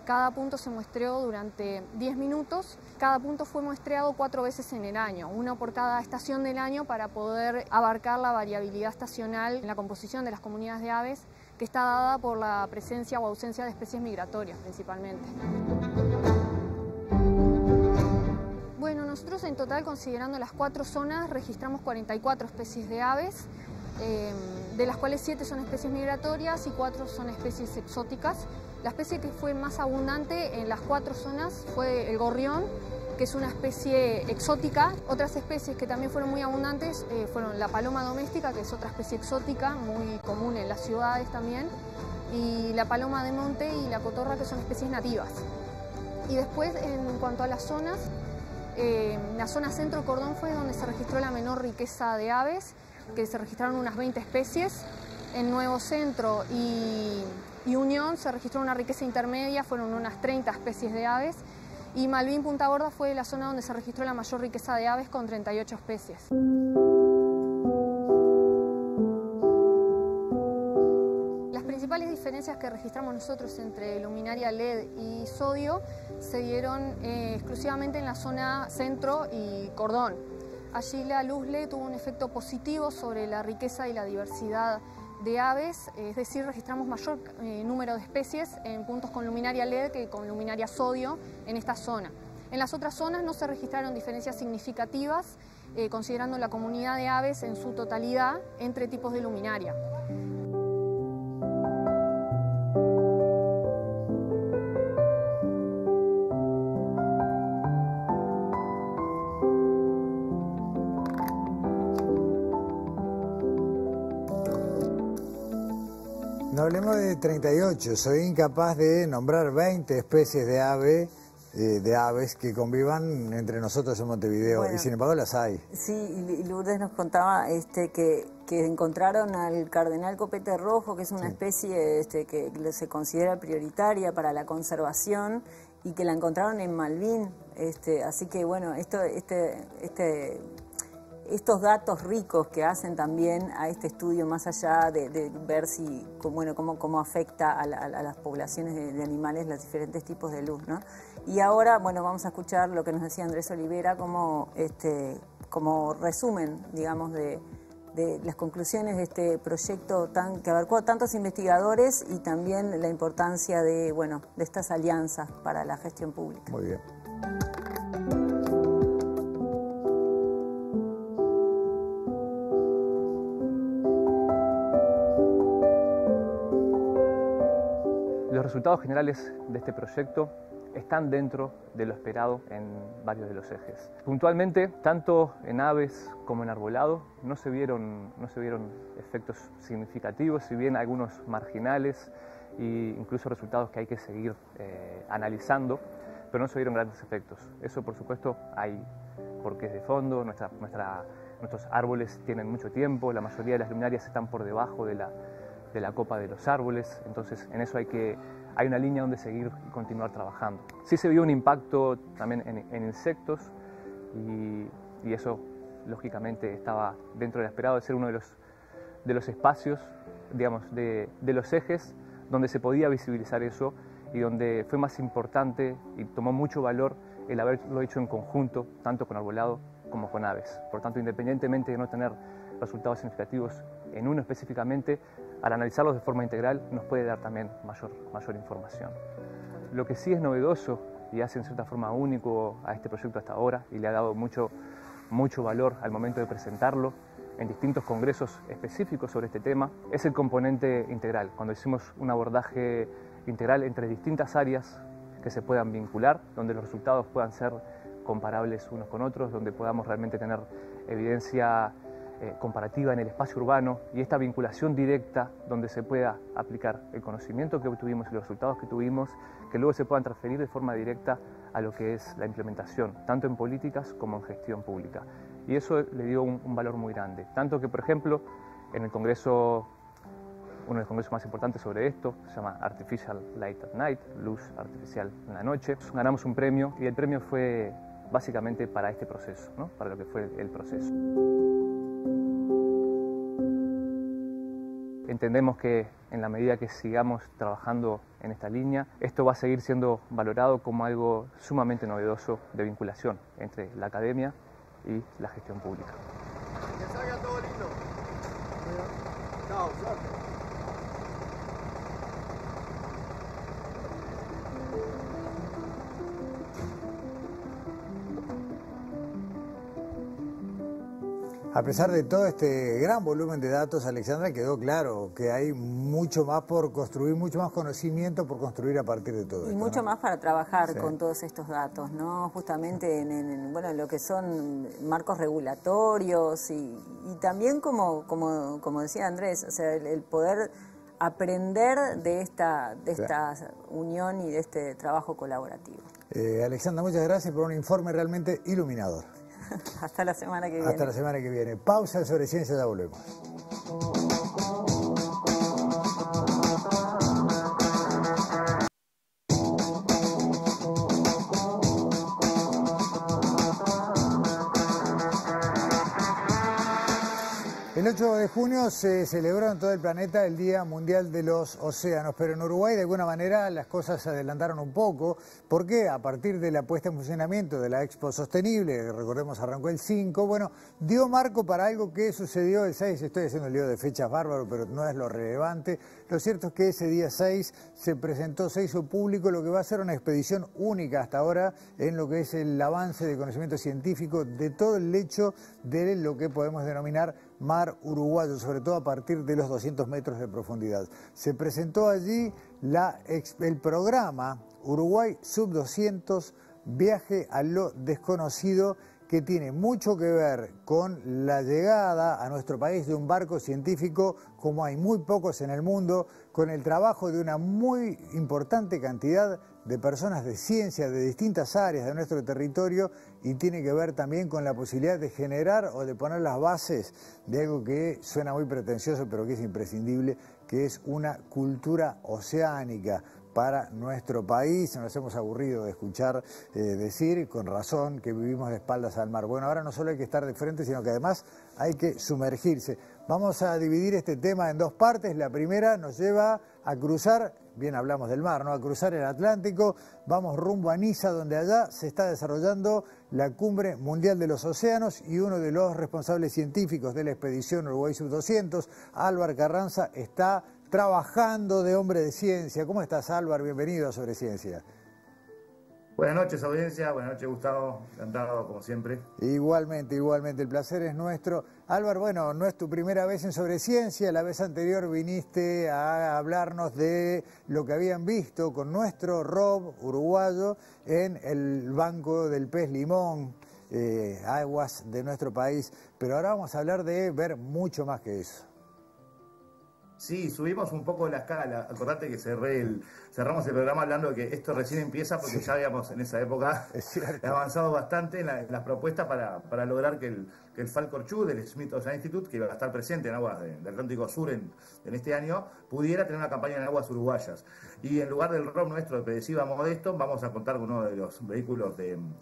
G: Cada punto se muestreó durante 10 minutos. Cada punto fue muestreado 4 veces en el año, uno por cada estación del año, para poder abarcar la variabilidad estacional en la composición de las comunidades de aves, que está dada por la presencia o ausencia de especies migratorias principalmente. Bueno, nosotros en total, considerando las 4 zonas, registramos 44 especies de aves, de las cuales 7 son especies migratorias y 4 son especies exóticas. La especie que fue más abundante en las 4 zonas fue el gorrión, que es una especie exótica. Otras especies que también fueron muy abundantes fueron la paloma doméstica, que es otra especie exótica, muy común en las ciudades también, y la paloma de monte y la cotorra, que son especies nativas. Y después, en cuanto a las zonas, la zona Centro Cordón fue donde se registró la menor riqueza de aves, que se registraron unas 20 especies. En Nuevo Centro y Unión se registró una riqueza intermedia, fueron unas 30 especies de aves. Y Malvin Punta Gorda fue la zona donde se registró la mayor riqueza de aves, con 38 especies. Las principales diferencias que registramos nosotros entre luminaria LED y sodio se dieron exclusivamente en la zona Centro y Cordón. Allí la luz LED tuvo un efecto positivo sobre la riqueza y la diversidad de aves, es decir, registramos mayor número de especies en puntos con luminaria LED que con luminaria sodio en esta zona. En las otras zonas no se registraron diferencias significativas, considerando la comunidad de aves en su totalidad entre tipos de luminaria.
A: hablemos de 38. Soy incapaz de nombrar 20 especies de aves que convivan entre nosotros en Montevideo, bueno, y sin embargo las hay.
E: Sí, y Lourdes nos contaba que encontraron al cardenal copete rojo, que es una especie que se considera prioritaria para la conservación, y que la encontraron en Malvín. Así que bueno, estos datos ricos que hacen también a este estudio, más allá de ver cómo afecta a las poblaciones de animales los diferentes tipos de luz, ¿no? Y ahora, bueno, vamos a escuchar lo que nos decía Andrés Olivera como resumen, digamos, de las conclusiones de este proyecto que abarcó a tantos investigadores, y también la importancia de estas alianzas para la gestión pública.
A: Muy bien.
F: Los resultados generales de este proyecto están dentro de lo esperado en varios de los ejes. Puntualmente, tanto en aves como en arbolado, no se vieron efectos significativos, si bien algunos marginales e incluso resultados que hay que seguir analizando, pero no se vieron grandes efectos. Eso, por supuesto, hay porqués de fondo. Nuestros árboles tienen mucho tiempo, la mayoría de las luminarias están por debajo de la copa de los árboles, entonces en eso hay una línea donde seguir y continuar trabajando. Sí se vio un impacto también en insectos, y eso lógicamente estaba dentro del esperado de ser uno de los espacios, digamos, de los ejes donde se podía visibilizar eso, y donde fue más importante y tomó mucho valor el haberlo hecho en conjunto, tanto con arbolado como con aves. Por tanto, independientemente de no tener resultados significativos en uno específicamente, al analizarlos de forma integral nos puede dar también mayor información. Lo que sí es novedoso y hace en cierta forma único a este proyecto hasta ahora, y le ha dado mucho valor al momento de presentarlo en distintos congresos específicos sobre este tema, es el componente integral. Cuando hicimos un abordaje integral entre distintas áreas que se puedan vincular, donde los resultados puedan ser comparables unos con otros, donde podamos realmente tener evidencia comparativa en el espacio urbano, y esta vinculación directa donde se pueda aplicar el conocimiento que obtuvimos y los resultados que tuvimos, que luego se puedan transferir de forma directa a lo que es la implementación, tanto en políticas como en gestión pública. Y eso le dio un valor muy grande. Tanto que, por ejemplo, en el congreso, uno de los congresos más importantes sobre esto, se llama Artificial Light at Night, luz artificial en la noche, ganamos un premio, y el premio fue básicamente para este proceso, ¿no? Para lo que fue el proceso. Entendemos que en la medida que sigamos trabajando en esta línea, esto va a seguir siendo valorado como algo sumamente novedoso de vinculación entre la academia y la gestión pública.
I: Que salga todo lindo. Chao, suerte.
A: A pesar de todo este gran volumen de datos, Alexandra, quedó claro que hay mucho más por construir, mucho más conocimiento por construir a partir de todo esto.
E: Y mucho más para trabajar,
A: sí,
E: con todos estos datos, ¿no? Justamente en lo que son marcos regulatorios, y también, como decía Andrés, o sea, el poder aprender de esta unión y de este trabajo colaborativo.
A: Alexandra, muchas gracias por un informe realmente iluminador.
E: Hasta la semana que viene.
A: Hasta la semana que viene. Pausa sobre ciencia, ya volvemos. El 8 de junio se celebró en todo el planeta el Día Mundial de los Océanos, pero en Uruguay de alguna manera las cosas se adelantaron un poco, porque a partir de la puesta en funcionamiento de la Expo Sostenible, recordemos arrancó el 5, bueno, dio marco para algo que sucedió el 6, estoy haciendo un lío de fechas bárbaro, pero no es lo relevante. Lo cierto es que ese día 6 se hizo público lo que va a ser una expedición única hasta ahora en lo que es el avance de conocimiento científico de todo el lecho de lo que podemos denominar mar uruguayo, sobre todo a partir de los 200 metros de profundidad. Se presentó allí el programa Uruguay Sub 200, Viaje a lo Desconocido, que tiene mucho que ver con la llegada a nuestro país de un barco científico como hay muy pocos en el mundo, con el trabajo de una muy importante cantidad de personas de ciencia de distintas áreas de nuestro territorio, y tiene que ver también con la posibilidad de generar o de poner las bases de algo que suena muy pretencioso pero que es imprescindible, que es una cultura oceánica para nuestro país. Nos hemos aburrido de escuchar decir, con razón, que vivimos de espaldas al mar. Bueno, ahora no solo hay que estar de frente, sino que además hay que sumergirse. Vamos a dividir este tema en dos partes. La primera nos lleva a cruzar, bien hablamos del mar, ¿no? A cruzar el Atlántico. Vamos rumbo a Niza, donde allá se está desarrollando la Cumbre Mundial de los Océanos, y uno de los responsables científicos de la expedición Uruguay Sub-200, Álvar Carranza, está trabajando de hombre de ciencia. ¿Cómo estás, Álvar? Bienvenido a Sobre Ciencia.
J: Buenas noches, audiencia. Buenas noches, Gustavo. Encantado, como siempre.
A: Igualmente, igualmente. El placer es nuestro. Álvar, bueno, no es tu primera vez en Sobre Ciencia. La vez anterior viniste a hablarnos de lo que habían visto con nuestro ROV uruguayo en el Banco del Pez Limón, aguas de nuestro país. Pero ahora vamos a hablar de ver mucho más que eso.
J: Sí, subimos un poco la escala. Acordate que cerramos el programa hablando de que esto recién empieza, porque ya habíamos en esa época avanzado bastante en las propuestas para lograr que el Falcon 2 del Smith Ocean Institute, que va a estar presente en aguas del Atlántico Sur en este año, pudiera tener una campaña en aguas uruguayas. Y en lugar del ROV nuestro de Predeciva Modesto, vamos a contar con uno de los vehículos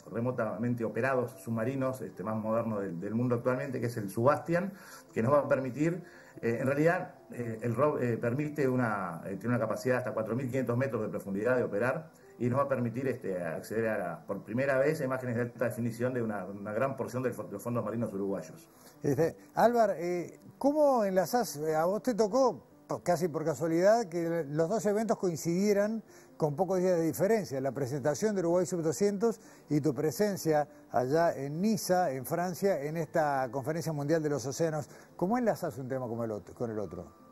J: remotamente operados submarinos más modernos del mundo actualmente, que es el Subastian, que nos va a permitir, en realidad, el ROV permite tiene una capacidad hasta 4.500 metros de profundidad de operar, y nos va a permitir acceder por primera vez a imágenes de alta definición de una gran porción de los fondos marinos uruguayos.
A: Álvar, ¿cómo enlazás? A vos te tocó, casi por casualidad, que los dos eventos coincidieran con pocos días de diferencia, la presentación de Uruguay Sub-200 y tu presencia allá en Niza, en Francia, en esta Conferencia Mundial de los Océanos. ¿Cómo enlazás un tema con el otro?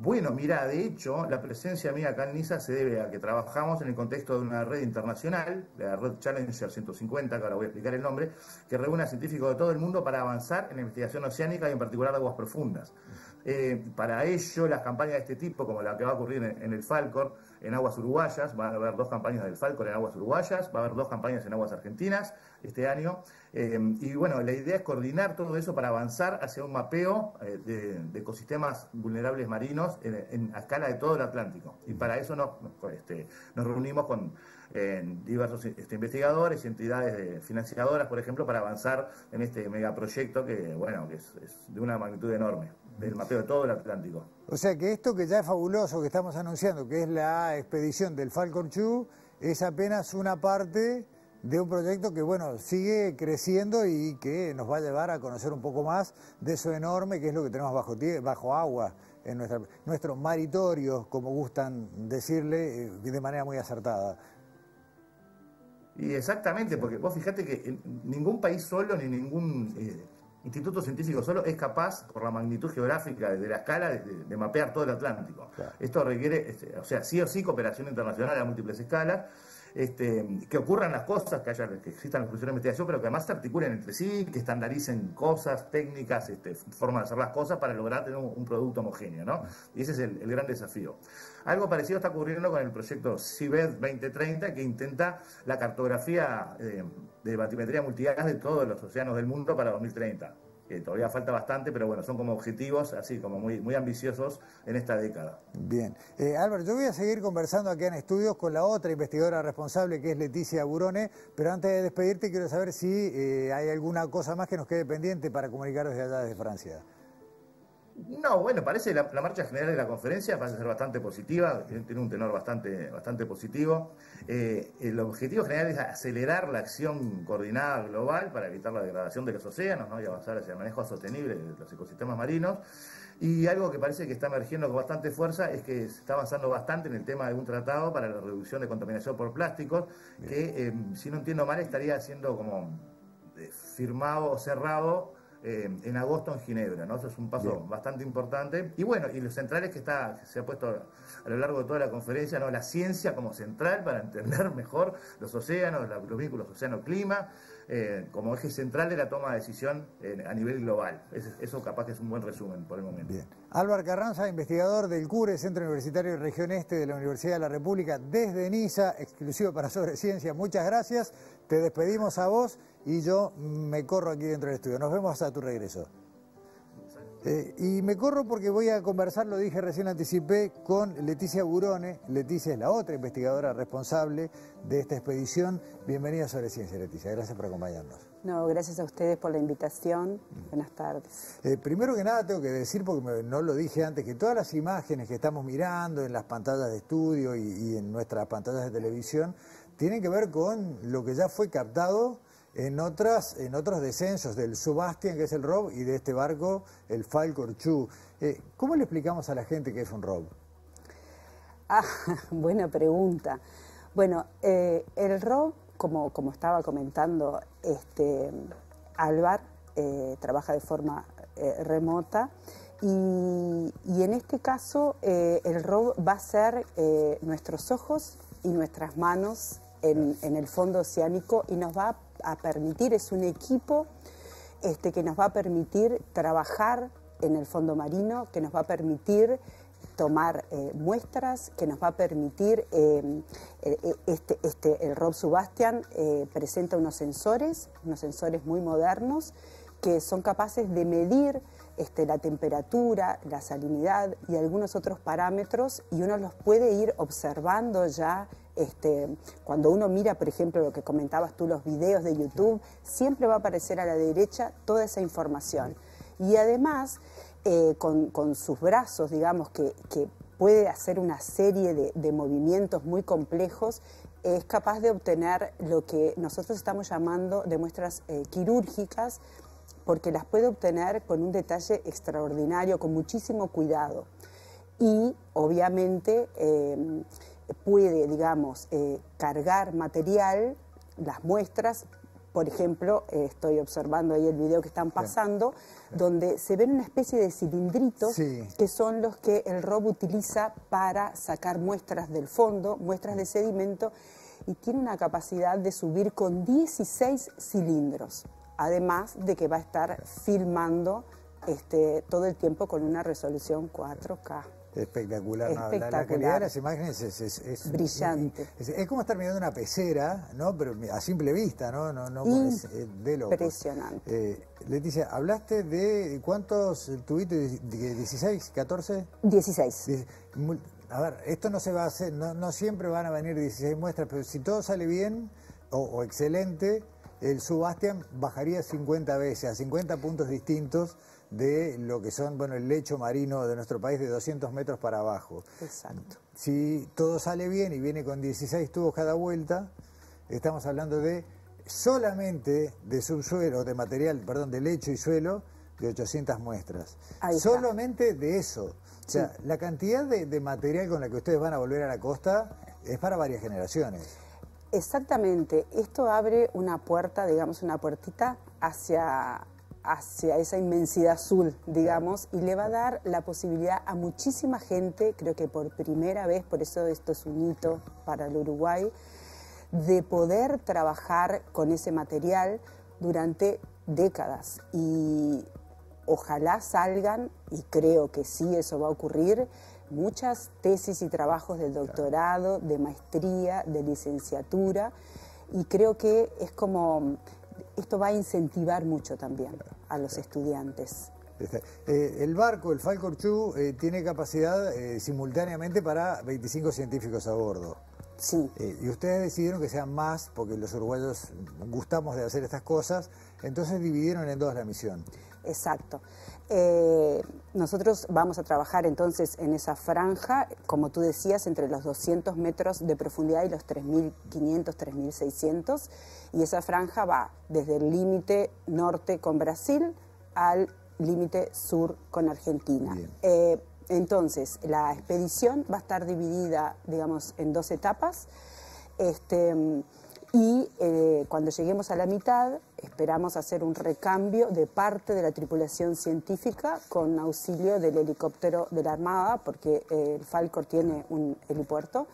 J: Bueno, mira, de hecho, la presencia mía acá en Niza se debe a que trabajamos en el contexto de una red internacional, la red Challenger 150, que ahora voy a explicar el nombre, que reúne a científicos de todo el mundo para avanzar en la investigación oceánica y en particular de aguas profundas. Para ello, las campañas de este tipo, como la que va a ocurrir en el Falcor, en aguas uruguayas, van a haber 2 campañas del Falcor en aguas uruguayas, va a haber 2 campañas en aguas argentinas este año, y bueno, la idea es coordinar todo eso para avanzar hacia un mapeo de ecosistemas vulnerables marinos a escala de todo el Atlántico, y para eso nos reunimos con diversos investigadores y entidades financiadoras, por ejemplo, para avanzar en este megaproyecto que es de una magnitud enorme, del mapeo de todo el Atlántico.
A: O sea que esto que ya es fabuloso, que estamos anunciando, que es la expedición del Falcon 2, es apenas una parte de un proyecto que, bueno, sigue creciendo y que nos va a llevar a conocer un poco más de eso enorme que es lo que tenemos bajo agua en nuestro maritorio, como gustan decirle, de manera muy acertada.
J: Y exactamente, porque vos fijate que ningún país solo ni ningún instituto científico solo es capaz, por la magnitud geográfica de la escala, de mapear todo el Atlántico. Claro. Esto requiere, sí o sí, cooperación internacional a múltiples escalas, que ocurran las cosas, que existan las funciones de investigación, pero que además se articulen entre sí, que estandaricen cosas, técnicas, formas de hacer las cosas para lograr tener un producto homogéneo, ¿no? Y ese es el gran desafío. Algo parecido está ocurriendo con el proyecto Seabed 2030, que intenta la cartografía de batimetría multigas de todos los océanos del mundo para 2030. Todavía falta bastante, pero bueno, son como objetivos así como muy ambiciosos en esta década.
A: Bien. Álvaro, yo voy a seguir conversando aquí en estudios con la otra investigadora responsable, que es Leticia Burone, pero antes de despedirte quiero saber si hay alguna cosa más que nos quede pendiente para comunicar desde allá, desde Francia.
J: No, bueno, parece la marcha general de la conferencia parece ser bastante positiva, tiene un tenor bastante positivo. El objetivo general es acelerar la acción coordinada global para evitar la degradación de los océanos, ¿no? Y avanzar hacia el manejo sostenible de los ecosistemas marinos. Y algo que parece que está emergiendo con bastante fuerza es que se está avanzando bastante en el tema de un tratado para la reducción de contaminación por plásticos, que, si no entiendo mal, estaría siendo como firmado o cerrado en agosto en Ginebra, ¿no? Eso es un paso bastante importante. Y bueno, y lo central es que se ha puesto a lo largo de toda la conferencia, ¿no? La ciencia como central para entender mejor los océanos, los vínculos océano-clima, como eje central de la toma de decisión a nivel global. Eso capaz que es un buen resumen por el momento.
A: Bien. Álvaro Carranza, investigador del CURE, Centro Universitario de Región Este de la Universidad de la República, desde Niza, exclusivo para Sobreciencia. Muchas gracias, te despedimos a vos y yo me corro aquí dentro del estudio. Nos vemos a tu regreso. Y me corro porque voy a conversar, lo dije recién, anticipé, con Leticia Burone. Leticia es la otra investigadora responsable de esta expedición. Bienvenida a Sobreciencia, Leticia. Gracias por acompañarnos.
K: No, gracias a ustedes por la invitación. Buenas tardes.
A: Primero que nada tengo que decir, porque no lo dije antes, que todas las imágenes que estamos mirando en las pantallas de estudio y en nuestras pantallas de televisión tienen que ver con lo que ya fue captado en otros descensos del Subastian, que es el ROV, y de este barco, el Falcor 2. ¿Cómo le explicamos a la gente qué es un ROV?
K: Buena pregunta. Bueno, el ROV, como estaba comentando Álvaro, trabaja de forma remota y en este caso el ROV va a ser nuestros ojos y nuestras manos en el fondo oceánico y nos va a permitir, es un equipo que nos va a permitir trabajar en el fondo marino, que nos va a permitir tomar muestras, que nos va a permitir, el ROV Subastian presenta unos sensores muy modernos que son capaces de medir la temperatura, la salinidad y algunos otros parámetros, y uno los puede ir observando ya. Cuando uno mira, por ejemplo, lo que comentabas tú, los videos de YouTube, siempre va a aparecer a la derecha toda esa información. Y además, con sus brazos, digamos, que puede hacer una serie de movimientos muy complejos, es capaz de obtener lo que nosotros estamos llamando de muestras quirúrgicas, porque las puede obtener con un detalle extraordinario, con muchísimo cuidado. Y, obviamente, puede, digamos, cargar material, las muestras. Por ejemplo, estoy observando ahí el video que están pasando, donde se ven una especie de cilindritos que son los que el ROV utiliza para sacar muestras del fondo, muestras de sedimento, y tiene una capacidad de subir con 16 cilindros, además de que va a estar filmando todo el tiempo con una resolución 4K.
A: Espectacular. La calidad de las imágenes es
K: brillante.
A: Es como estar mirando una pecera, ¿no? Pero a simple vista, ¿no? Es de locos.
K: Impresionante.
A: Leticia, hablaste de ¿cuántos tuviste? ¿16? ¿14?
K: 16.
A: A ver, esto no se va a hacer, no siempre van a venir 16 muestras, pero si todo sale bien o excelente, el Subastian bajaría 50 veces, a 50 puntos distintos de lo que son, bueno, el lecho marino de nuestro país, de 200 metros para abajo.
K: Exacto.
A: Si todo sale bien y viene con 16 tubos cada vuelta, estamos hablando de solamente de subsuelo, de material, perdón, de lecho y suelo, de 800 muestras. Solamente de eso. O sea, la cantidad de material con la que ustedes van a volver a la costa es para varias generaciones.
K: Exactamente. Esto abre una puerta, digamos, una puertita hacia esa inmensidad azul, digamos, y le va a dar la posibilidad a muchísima gente, creo que por primera vez, por eso esto es un hito para el Uruguay, de poder trabajar con ese material durante décadas. Y ojalá salgan, y creo que sí, eso va a ocurrir, muchas tesis y trabajos de doctorado, de maestría, de licenciatura, y creo que es como, esto va a incentivar mucho también a los estudiantes.
A: El barco, el Falcor 2, tiene capacidad simultáneamente para 25 científicos a bordo.
K: Sí.
A: Y ustedes decidieron que sean más, porque los uruguayos gustamos de hacer estas cosas, entonces dividieron en dos la misión.
K: Exacto. Nosotros vamos a trabajar entonces en esa franja, como tú decías, entre los 200 metros de profundidad y los 3.500, 3.600, y esa franja va desde el límite norte con Brasil al límite sur con Argentina. Entonces, la expedición va a estar dividida, digamos, en dos etapas, y cuando lleguemos a la mitad esperamos hacer un recambio de parte de la tripulación científica con auxilio del helicóptero de la Armada, porque el Falcor tiene un helipuerto,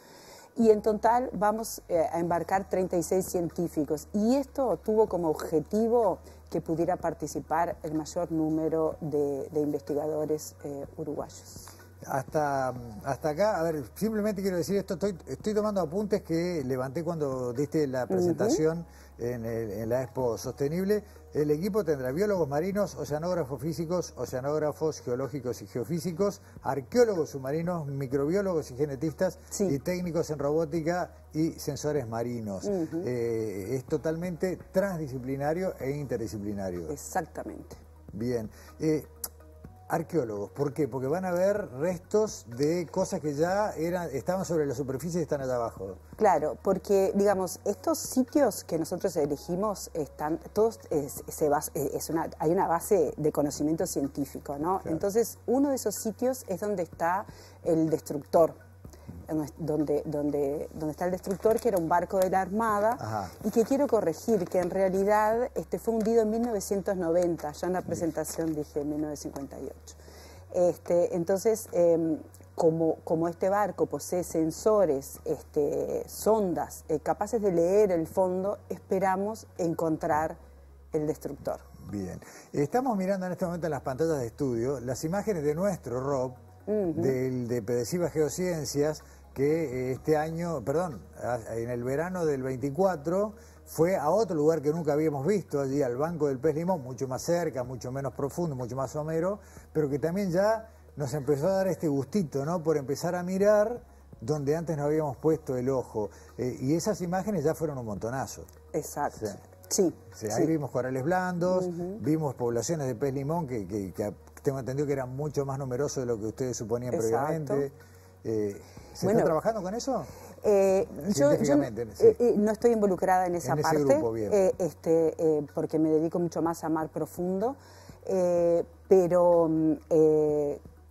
K: Y en total vamos a embarcar 36 científicos. Y esto tuvo como objetivo que pudiera participar el mayor número de investigadores uruguayos.
A: Hasta acá, a ver, simplemente quiero decir esto, estoy tomando apuntes que levanté cuando diste la presentación en la Expo Sostenible. El equipo tendrá biólogos marinos, oceanógrafos físicos, oceanógrafos geológicos y geofísicos, arqueólogos submarinos, microbiólogos y genetistas, y técnicos en robótica y sensores marinos. Es totalmente transdisciplinario e interdisciplinario.
K: Exactamente.
A: Bien. Arqueólogos, ¿por qué? Porque van a ver restos de cosas que ya estaban sobre la superficie y están allá abajo.
K: Claro, porque, digamos, estos sitios que nosotros elegimos están todos, hay una base de conocimiento científico, ¿no? Claro. Entonces, uno de esos sitios es donde está el destructor, donde está el destructor, que era un barco de la Armada. Y que quiero corregir, que en realidad fue hundido en 1990, ya en la presentación dije 1958. Entonces, como este barco posee sensores, sondas, capaces de leer el fondo, esperamos encontrar el destructor.
A: Bien. Estamos mirando en este momento en las pantallas de estudio las imágenes de nuestro ROV, de PDCIVA Geociencias, que este año, en el verano del 24, fue a otro lugar que nunca habíamos visto, allí al Banco del Pez Limón, mucho más cerca, mucho menos profundo, mucho más somero, pero que también ya nos empezó a dar este gustito, ¿no? Por empezar a mirar donde antes no habíamos puesto el ojo. Y esas imágenes ya fueron un montonazo.
K: Exacto.
A: Ahí vimos corales blandos, vimos poblaciones de pez limón que tengo entendido que eran mucho más numerosos de lo que ustedes suponían previamente. ¿Se está trabajando con eso?
K: Yo no estoy involucrada en esa parte,
A: grupo, bien.
K: Porque me dedico mucho más a mar profundo, pero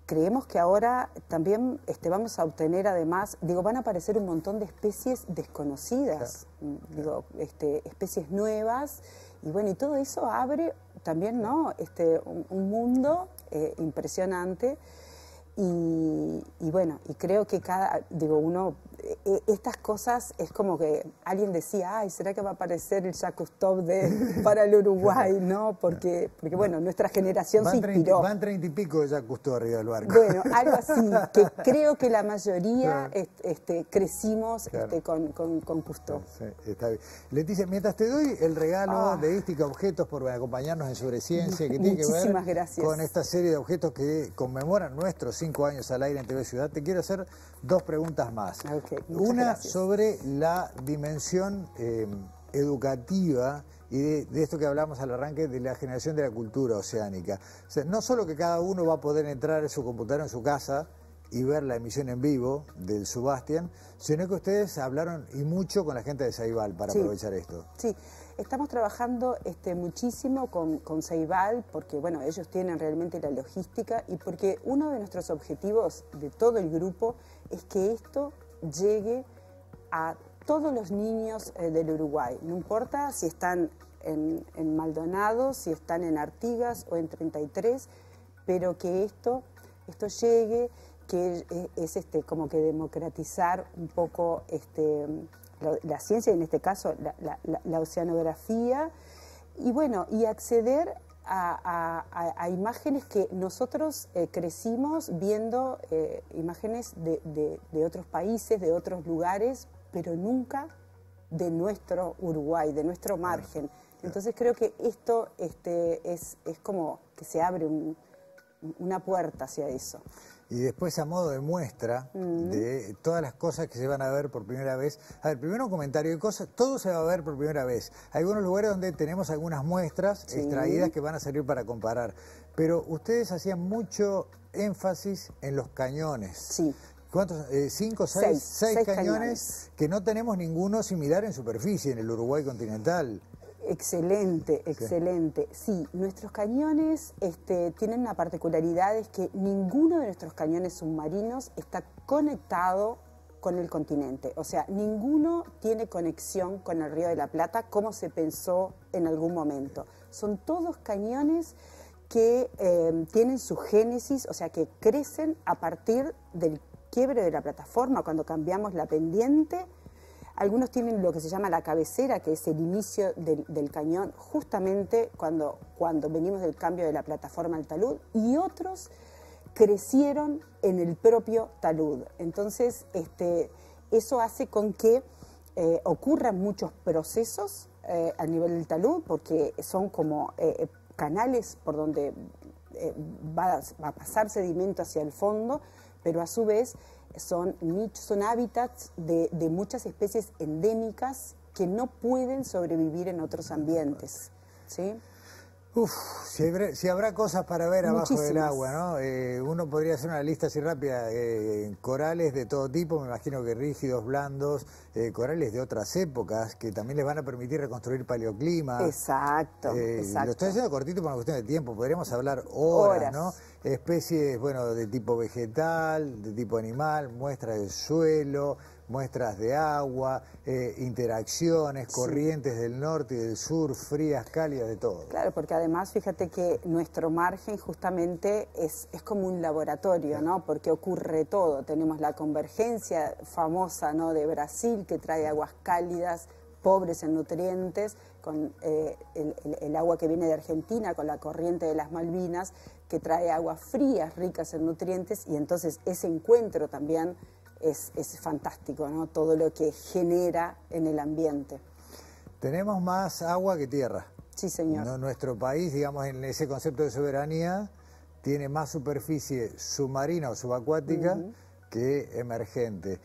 K: creemos que ahora también vamos a obtener, además, van a aparecer un montón de especies desconocidas, especies nuevas, y bueno, y todo eso abre también, ¿no? Un mundo impresionante. Y bueno, y creo que estas cosas es como que alguien decía, ay, ¿será que va a aparecer el Jacques Cousteau para el Uruguay? ¿No? Porque bueno, nuestra generación se inspiró.
A: Van 30 y pico de Jacques Cousteau arriba del barco.
K: Bueno, algo así, que creo que la mayoría crecimos con Cousteau.
A: Sí, está bien. Leticia, mientras te doy el regalo de Ística Objetos por acompañarnos en Sobreciencia, que tiene que ver con esta serie de objetos que conmemoran nuestros 5 años al aire en TV Ciudad, te quiero hacer 2 preguntas más. Una sobre la dimensión educativa y de esto que hablamos al arranque de la generación de la cultura oceánica. O sea, no solo que cada uno va a poder entrar en su computadora en su casa y ver la emisión en vivo del Subastian, sino que ustedes hablaron y mucho con la gente de Ceibal para aprovechar esto.
K: Sí, estamos trabajando muchísimo con Ceibal porque, bueno, ellos tienen realmente la logística y porque uno de nuestros objetivos de todo el grupo es que esto llegue a todos los niños del Uruguay. No importa si están en Maldonado, si están en Artigas o en 33, pero que esto llegue, que es como que democratizar un poco la ciencia, y en este caso la oceanografía, y bueno, y acceder a imágenes que nosotros crecimos viendo, imágenes de otros países, de otros lugares, pero nunca de nuestro Uruguay, de nuestro margen. Entonces creo que esto es como que se abre una puerta hacia eso.
A: Y después, a modo de muestra de todas las cosas que se van a ver por primera vez. A ver, primero un comentario de cosas, todo se va a ver por primera vez. Hay algunos lugares donde tenemos algunas muestras extraídas que van a servir para comparar. Pero ustedes hacían mucho énfasis en los cañones.
K: Sí.
A: ¿Cuántos? ¿5, 6? 6 cañones que no tenemos ninguno similar en superficie en el Uruguay continental.
K: Excelente, excelente. Sí, nuestros cañones tienen una particularidad, es que ninguno de nuestros cañones submarinos está conectado con el continente. O sea, ninguno tiene conexión con el Río de la Plata como se pensó en algún momento. Son todos cañones que tienen su génesis, o sea, que crecen a partir del quiebre de la plataforma, cuando cambiamos la pendiente. Algunos tienen lo que se llama la cabecera, que es el inicio del cañón, justamente cuando venimos del cambio de la plataforma al talud, y otros crecieron en el propio talud. Entonces, eso hace con que ocurran muchos procesos a nivel del talud, porque son como canales por donde va a pasar sedimento hacia el fondo, pero a su vez son hábitats de muchas especies endémicas que no pueden sobrevivir en otros ambientes, ¿sí?
A: Uf, si habrá cosas para ver abajo del agua, ¿no? Uno podría hacer una lista así rápida, corales de todo tipo, me imagino que rígidos, blandos, corales de otras épocas, que también les van a permitir reconstruir paleoclima.
K: Exacto, exacto.
A: Lo estoy haciendo cortito por una cuestión de tiempo, podríamos hablar horas, ¿no? Especies, bueno, de tipo vegetal, de tipo animal, muestras del suelo, muestras de agua, interacciones, corrientes del norte y del sur, frías, cálidas, de todo.
K: Claro, porque además fíjate que nuestro margen justamente es como un laboratorio, ¿no? Porque ocurre todo. Tenemos la convergencia famosa, ¿no?, de Brasil, que trae aguas cálidas, pobres en nutrientes, con el agua que viene de Argentina, con la corriente de las Malvinas, que trae aguas frías, ricas en nutrientes, y entonces ese encuentro también es fantástico, ¿no? Todo lo que genera en el ambiente.
A: Tenemos más agua que tierra.
K: Sí, señor.
A: No, nuestro país, digamos, en ese concepto de soberanía, tiene más superficie submarina o subacuática que emergente.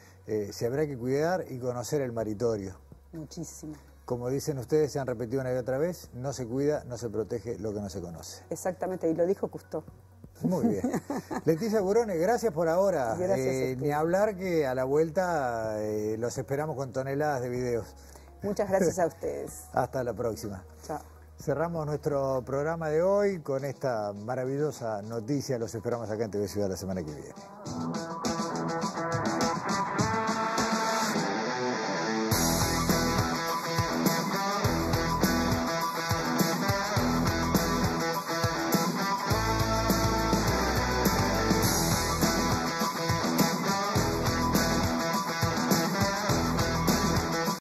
A: Se habrá que cuidar y conocer el maritorio.
K: Muchísimo.
A: Como dicen ustedes, se han repetido una y otra vez, no se cuida, no se protege lo que no se conoce.
K: Exactamente, y lo dijo Cousteau.
A: Muy bien. Leticia Burone, gracias por ahora.
K: Gracias
A: ni hablar que a la vuelta los esperamos con toneladas de videos.
K: Muchas gracias a ustedes.
A: Hasta la próxima.
K: Chao.
A: Cerramos nuestro programa de hoy con esta maravillosa noticia. Los esperamos acá en TV Ciudad la semana que viene.